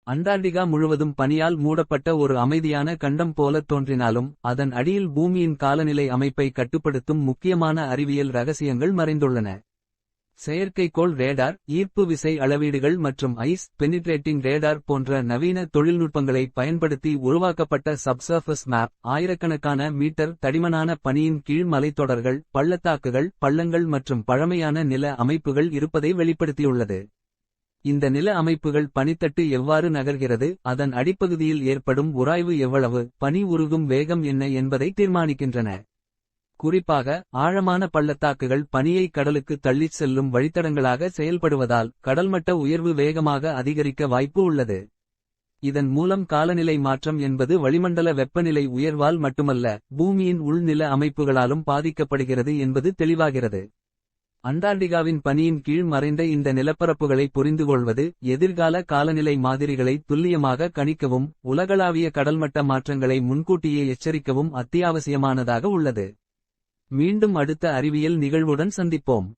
Antarctica முழுவதும் பனியால் மூடப்பட்ட ஒரு அமைதியான கண்டம் போலத் தோன்றினாலும் அதன் அடியில் பூமியின் காலநிலை அமைப்பை கட்டுப்படுத்தும் முக்கியமான அறிவியல் ரகசியங்கள் மறைந்துள்ளன. செயற்கைக்கோள் ரேடார், ஈர்ப்பு விசை அளவீடுகள் மற்றும் ஐஸ் பெனிட்ரேட்டிங் ரேடார் போன்ற நவீன தொழில்நுட்பங்களை பயன்படுத்தி உருவாக்கப்பட்ட சப்சர்ஃபஸ் மேப் ஆயிரக்கணக்கான மீட்டர் தடிமனான பனியின் கீழ் மலைத்தொடர்கள், பள்ளத்தாக்குகள், பள்ளங்கள் மற்றும் பழமையான நில அமைப்புகள் இருப்பதை வெளிப்படுத்தியுள்ளது. இந்த நில அமைப்புகள் பனித்தட்டு எவ்வாறு நகர்கிறது, அதன் அடிப்பகுதியில் ஏற்படும் உராய்வு எவ்வளவு, பனி உருகும் வேகம் என்ன என்பதை தீர்மானிக்கின்றன. குறிப்பாக ஆழமான பள்ளத்தாக்குகள் பனியை கடலுக்கு தள்ளிச் செல்லும் வழித்தடங்களாக செயல்படுவதால் கடல்மட்ட உயர்வு வேகமாக அதிகரிக்க வாய்ப்பு உள்ளது. இதன் மூலம் காலநிலை மாற்றம் என்பது வளிமண்டல வெப்பநிலை உயர்வால் மட்டுமல்ல, பூமியின் உள்நில அமைப்புகளாலும் பாதிக்கப்படுகிறது என்பது தெளிவாகிறது. அண்டார்டிகாவின் பனியின் கீழ் மறைந்த இந்த நிலப்பரப்புகளை புரிந்துகொள்வது எதிர்கால காலநிலை மாதிரிகளை துல்லியமாக கணிக்கவும் உலகளாவிய கடல்மட்ட மாற்றங்களை முன்கூட்டியே எச்சரிக்கவும் அத்தியாவசியமானதாக உள்ளது. மீண்டும் அடுத்த அறிவியல் நிகழ்வுடன் சந்திப்போம்.